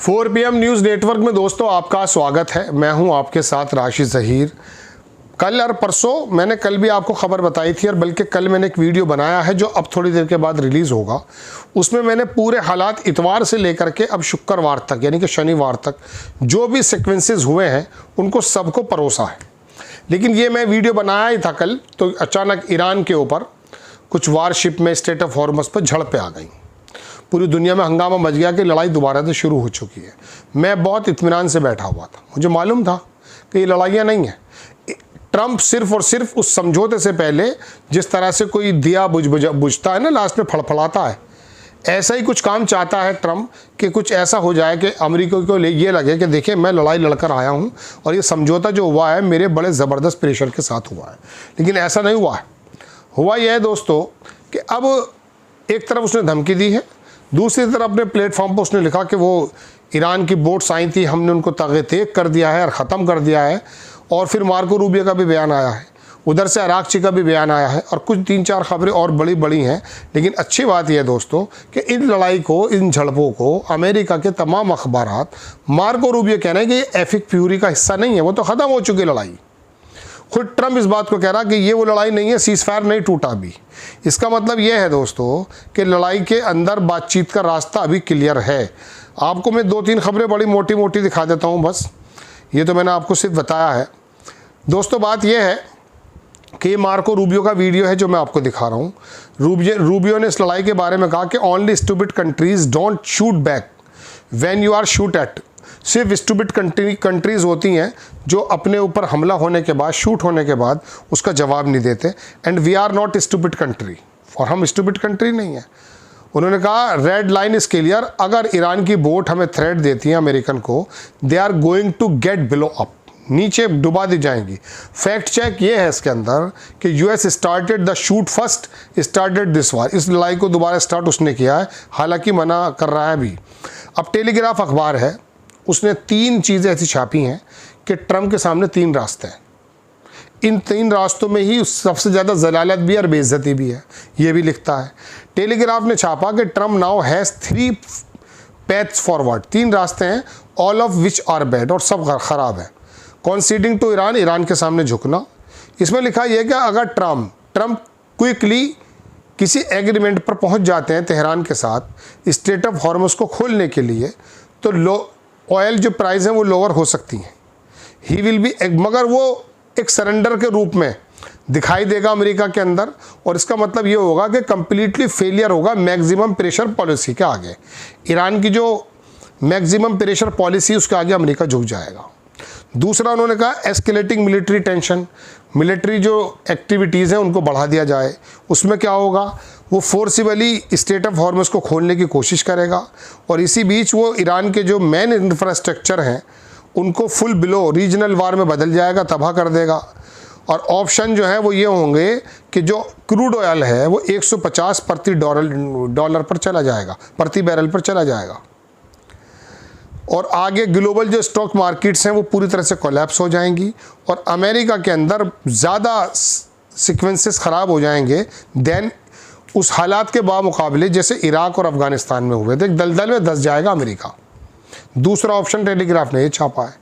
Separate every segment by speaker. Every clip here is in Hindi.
Speaker 1: 4 PM न्यूज़ नेटवर्क में दोस्तों आपका स्वागत है। मैं हूं आपके साथ राशिद ज़हीर। कल और परसों मैंने कल भी आपको खबर बताई थी और बल्कि कल मैंने एक वीडियो बनाया है जो अब थोड़ी देर के बाद रिलीज़ होगा। उसमें मैंने पूरे हालात इतवार से लेकर के अब शुक्रवार तक यानी कि शनिवार तक जो भी सीक्वेंसेस हुए हैं उनको सबको परोसा है। लेकिन ये मैं वीडियो बनाया ही था कल, तो अचानक ईरान के ऊपर कुछ वारशिप में स्ट्रेट ऑफ हॉर्मस पर झड़पें आ गई। पूरी दुनिया में हंगामा मच गया कि लड़ाई दोबारा से शुरू हो चुकी है। मैं बहुत इत्मीनान से बैठा हुआ था, मुझे मालूम था कि ये लड़ाइयाँ नहीं हैं। ट्रंप सिर्फ और सिर्फ उस समझौते से पहले जिस तरह से कोई दिया बुझता है ना, लास्ट में फड़फड़ाता है, ऐसा ही कुछ काम चाहता है ट्रंप कि कुछ ऐसा हो जाए कि अमेरिका को ये लगे कि देखिए मैं लड़ाई लड़कर आया हूँ और ये समझौता जो हुआ है मेरे बड़े ज़बरदस्त प्रेशर के साथ हुआ है। लेकिन ऐसा नहीं हुआ है। हुआ यह है दोस्तों कि अब एक तरफ उसने धमकी दी है, दूसरी तरफ अपने प्लेटफॉर्म पर उसने लिखा कि वो ईरान की बोट्स आई थी, हमने उनको ताक़ कर दिया है और ख़त्म कर दिया है। और फिर मार्को रूबियो का भी बयान आया है, उधर से अरागची का भी बयान आया है और कुछ 3-4 खबरें और बड़ी बड़ी हैं। लेकिन अच्छी बात यह है दोस्तों कि इन लड़ाई को, इन झड़पों को अमेरिका के तमाम अखबारात मार्को रूबियो कह रहे हैं कि ये एपिक फ्यूरी का हिस्सा नहीं है, वो तो ख़त्म हो चुकी लड़ाई। खुद ट्रंप इस बात को कह रहा कि ये वो लड़ाई नहीं है, सीज़फायर नहीं टूटा अभी। इसका मतलब ये है दोस्तों कि लड़ाई के अंदर बातचीत का रास्ता अभी क्लियर है। आपको मैं 2-3 खबरें बड़ी मोटी मोटी दिखा देता हूँ बस, ये तो मैंने आपको सिर्फ बताया है। दोस्तों बात यह है कि ये मार्को रूबियो का वीडियो है जो मैं आपको दिखा रहा हूँ। रूबियो ने इस लड़ाई के बारे में कहा कि only stupid countries don't shoot back when you are shoot at. सिर्फ स्टूपिड कंट्रीज़ होती हैं जो अपने ऊपर हमला होने के बाद, शूट होने के बाद उसका जवाब नहीं देते। And we are not stupid country, और हम स्टूपिड कंट्री नहीं है। उन्होंने कहा रेड लाइन इज़ क्लियर, अगर ईरान की बोट हमें थ्रेट देती है अमेरिकन को, they are going to get blown up, नीचे डुबा दी जाएंगी। फैक्ट चेक ये है इसके अंदर कि US started the shoot first, started this वार। इस लड़ाई को दोबारा स्टार्ट उसने किया है, हालांकि मना कर रहा है अभी। अब टेलीग्राफ अखबार है, उसने 3 चीज़ें ऐसी छापी हैं कि ट्रंप के सामने 3 रास्ते हैं। इन 3 रास्तों में ही सबसे ज़्यादा जलालत भी और बेइज्जती भी है, ये भी लिखता है। टेलीग्राफ ने छापा कि Trump now has 3 paths forward, 3 रास्ते हैं, all of which are bad, और सब ख़राब है। कॉन्सीडिंग टू ईरान, ईरान के सामने झुकना। इसमें लिखा यह कि अगर ट्रंप क्विकली किसी एग्रीमेंट पर पहुंच जाते हैं तेहरान के साथ स्ट्रेट ऑफ हॉर्मस को खोलने के लिए, तो ऑयल जो प्राइस है वो लोअर हो सकती हैं। ही विल बी, मगर वो एक सरेंडर के रूप में दिखाई देगा अमेरिका के अंदर, और इसका मतलब ये होगा कि कंप्लीटली फेलियर होगा मैक्सिमम प्रेशर पॉलिसी के आगे। ईरान की जो मैक्सिमम प्रेशर पॉलिसी उसके आगे अमेरिका झुक जाएगा। दूसरा उन्होंने कहा एस्केलेटिंग मिलिट्री टेंशन, मिलिट्री जो एक्टिविटीज़ हैं उनको बढ़ा दिया जाए। उसमें क्या होगा, वो फोर्सिबली स्ट्रेट ऑफ हॉर्मस को खोलने की कोशिश करेगा, और इसी बीच वो ईरान के जो मेन इंफ्रास्ट्रक्चर हैं उनको फुल बिलो रीजनल वार में बदल जाएगा, तबाह कर देगा। और ऑप्शन जो है वो ये होंगे कि जो क्रूड ऑयल है वो 150 प्रति डॉलर पर चला जाएगा, प्रति बैरल पर चला जाएगा। और आगे ग्लोबल जो स्टॉक मार्केट्स हैं वो पूरी तरह से कोलैप्स हो जाएंगी, और अमेरिका के अंदर ज़्यादा सीक्वेंसेस ख़राब हो जाएंगे देन उस हालात के बामुकाबले जैसे इराक और अफ़गानिस्तान में हुए थे। दलदल में धंस जाएगा अमेरिका। दूसरा ऑप्शन टेलीग्राफ ने ये छापा है।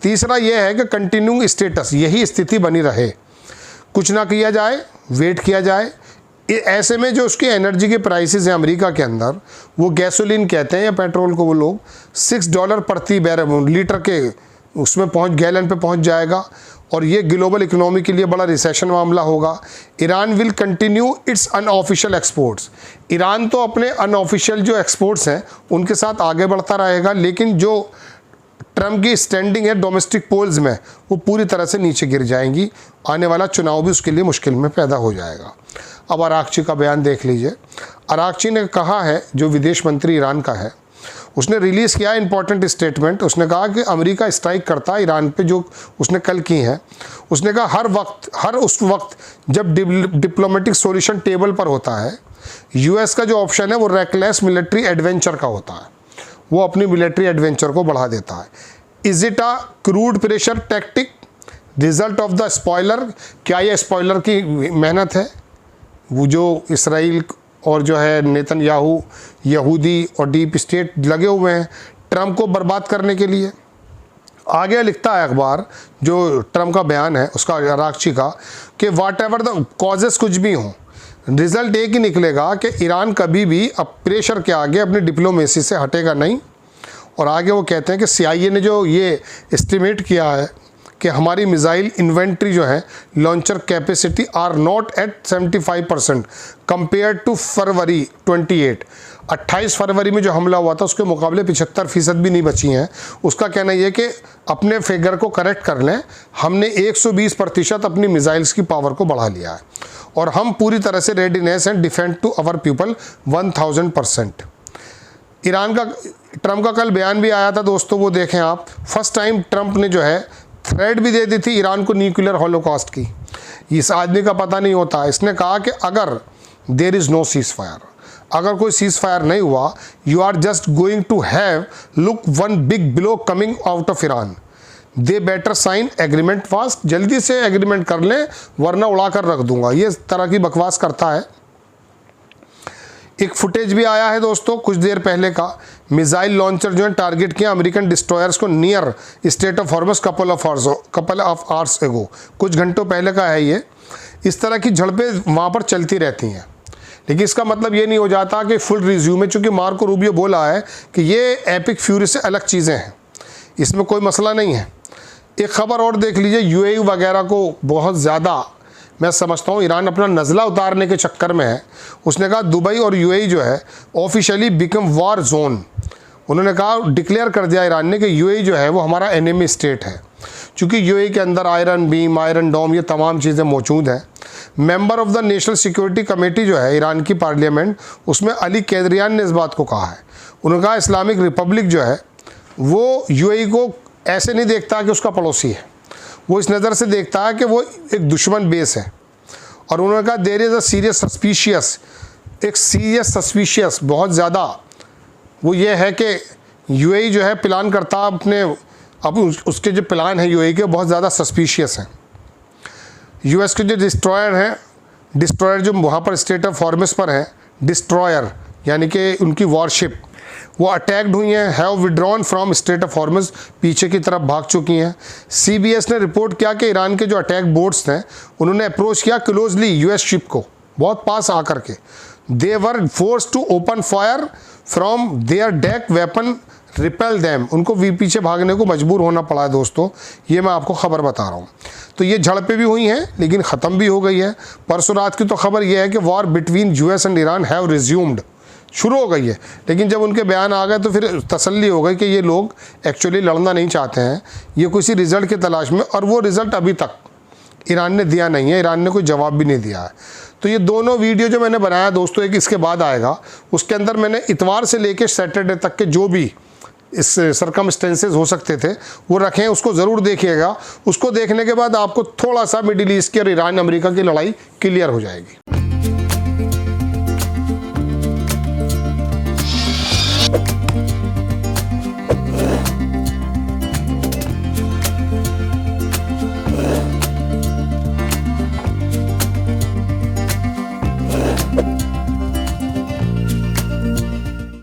Speaker 1: तीसरा ये है कि कंटिन्यूइंग स्टेटस, यही स्थिति बनी रहे, कुछ ना किया जाए, वेट किया जाए। ऐसे में जो उसकी एनर्जी के प्राइसेस हैं अमेरिका के अंदर, वो गैसोलीन कहते हैं या पेट्रोल को, वो लोग $6 प्रति लीटर के उसमें गैलन पे पहुंच जाएगा, और ये ग्लोबल इकोनॉमी के लिए बड़ा रिसेशन मामला होगा। Iran will continue its unofficial exports, Iran तो अपने अनऑफिशियल जो एक्सपोर्ट्स हैं उनके साथ आगे बढ़ता रहेगा, लेकिन जो ट्रंप की स्टैंडिंग है डोमेस्टिक पोल्स में वो पूरी तरह से नीचे गिर जाएंगी। आने वाला चुनाव भी उसके लिए मुश्किल में पैदा हो जाएगा। अब अरागची का बयान देख लीजिए। अरागची ने कहा है, जो विदेश मंत्री ईरान का है, उसने रिलीज़ किया इंपॉर्टेंट स्टेटमेंट। उसने कहा कि अमेरिका स्ट्राइक करता है ईरान पे, जो उसने कल की है। उसने कहा हर उस वक्त जब डिप्लोमेटिक सॉल्यूशन टेबल पर होता है, यूएस का जो ऑप्शन है वो रेकलेस मिलिट्री एडवेंचर का होता है, वो अपनी मिलिट्री एडवेंचर को बढ़ा देता है। Is it a crude pressure tactic result of the spoiler, क्या यह स्पॉयलर की मेहनत है, वो जो इसराइल और जो है नेतन्याहू, यहूदी और डीप स्टेट लगे हुए हैं ट्रंप को बर्बाद करने के लिए। आगे लिखता है अखबार, जो ट्रंप का बयान है उसका, अरागची का, कि वाट एवर द कॉजेस कुछ भी हों, रिजल्ट एक ही निकलेगा कि ईरान कभी भी अब प्रेशर के आगे अपनी डिप्लोमेसी से हटेगा नहीं। और आगे वो कहते हैं कि CIA ने जो ये एस्टिमेट किया है कि हमारी मिसाइल इन्वेंट्री जो है, launcher capacity are not at 75% compare to February 28 फरवरी में जो हमला हुआ था उसके मुकाबले 75% भी नहीं बची हैं। उसका कहना यह कि अपने फिगर को करेक्ट कर लें, हमने 120% अपनी मिसाइल्स की पावर को बढ़ा लिया है और हम पूरी तरह से readiness and defend to our people 1000%। Iran का, ट्रंप का कल बयान भी आया था दोस्तों, वो देखें आप। फर्स्ट टाइम ट्रंप ने जो है थ्रेट भी दे दी थी ईरान को न्यूक्लियर हॉलोकॉस्ट की। इस आदमी का पता नहीं होता, इसने कहा कि अगर there is no cease fire, अगर कोई सीज फायर नहीं हुआ, you are just going to have look one big blow coming out of Iran, they better sign agreement fast, जल्दी से एग्रीमेंट कर लें वरना उड़ा कर रख दूंगा। ये तरह की बकवास करता है। एक फुटेज भी आया है दोस्तों कुछ देर पहले का, मिसाइल लॉन्चर जो है टारगेट किया अमेरिकन डिस्ट्रॉयर्स को near strait of Hormuz couple of hours ago, कुछ घंटों पहले का है ये। इस तरह की झड़पें वहाँ पर चलती रहती हैं, लेकिन इसका मतलब ये नहीं हो जाता कि फुल रिज्यूम है, चूँकि मार्को रूबियो बोला है कि ये एपिक फ्यूरी से अलग चीज़ें हैं, इसमें कोई मसला नहीं है। एक ख़बर और देख लीजिए, UAE वगैरह को बहुत ज़्यादा, मैं समझता हूँ ईरान अपना नज़ला उतारने के चक्कर में है। उसने कहा दुबई और UAE जो है ऑफिशियली बिकम वार जोन। उन्होंने कहा, डिक्लेयर कर दिया ईरान ने कि UAE जो है वो हमारा एनिमी स्टेट है, क्योंकि UAE के अंदर आयरन बीम, आयरन डोम, ये तमाम चीज़ें मौजूद हैं। Member of the national security committee जो है ईरान की पार्लियामेंट, उसमें अली कैदरियान ने इस बात को कहा है। उन्होंने कहा इस्लामिक रिपब्लिक जो है वो UAE को ऐसे नहीं देखता कि उसका पड़ोसी है, वो इस नज़र से देखता है कि वो एक दुश्मन बेस है। और उन्होंने कहा there is a serious suspicious, एक सीरियस सस्पिशियस बहुत ज़्यादा, वो ये है कि UAE जो है प्लान करता अपने, अब उसके जो प्लान है UAE के बहुत ज़्यादा सस्पिशियस हैं। US के जो डिस्ट्रॉयर हैं, डिस्ट्रॉयर जो वहाँ पर स्टेट ऑफ हॉर्मस पर हैं, डिस्ट्रॉयर यानी कि उनकी वॉरशिप, वो अटैक्ड हुई हैं, have withdrawn from strait of Hormuz, पीछे की तरफ भाग चुकी हैं। CBS ने रिपोर्ट किया कि ईरान के जो अटैक बोट्स हैं उन्होंने अप्रोच किया क्लोजली US शिप को, बहुत पास आकर के। They were forced to open fire from their deck, weapon repel them, उनको भी पीछे भागने को मजबूर होना पड़ा है दोस्तों। ये मैं आपको खबर बता रहा हूँ। तो ये झड़पें भी हुई हैं लेकिन ख़त्म भी हो गई है। परसों रात की तो खबर ये है कि war between US and Iran have resumed, शुरू हो गई है। लेकिन जब उनके बयान आ गए तो फिर तसल्ली हो गई कि ये लोग एक्चुअली लड़ना नहीं चाहते हैं, ये किसी रिज़ल्ट की तलाश में, और वो रिज़ल्ट अभी तक ईरान ने दिया नहीं है, ईरान ने कोई जवाब भी नहीं दिया है। तो ये दोनों वीडियो जो मैंने बनाया दोस्तों, एक इसके बाद आएगा, उसके अंदर मैंने इतवार से लेकर सैटरडे तक के जो भी इस सरकमस्टेंसेस हो सकते थे वो रखें, उसको ज़रूर देखिएगा। उसको देखने के बाद आपको थोड़ा सा मिडिल ईस्ट की और ईरान अमेरिका की लड़ाई क्लियर हो जाएगी।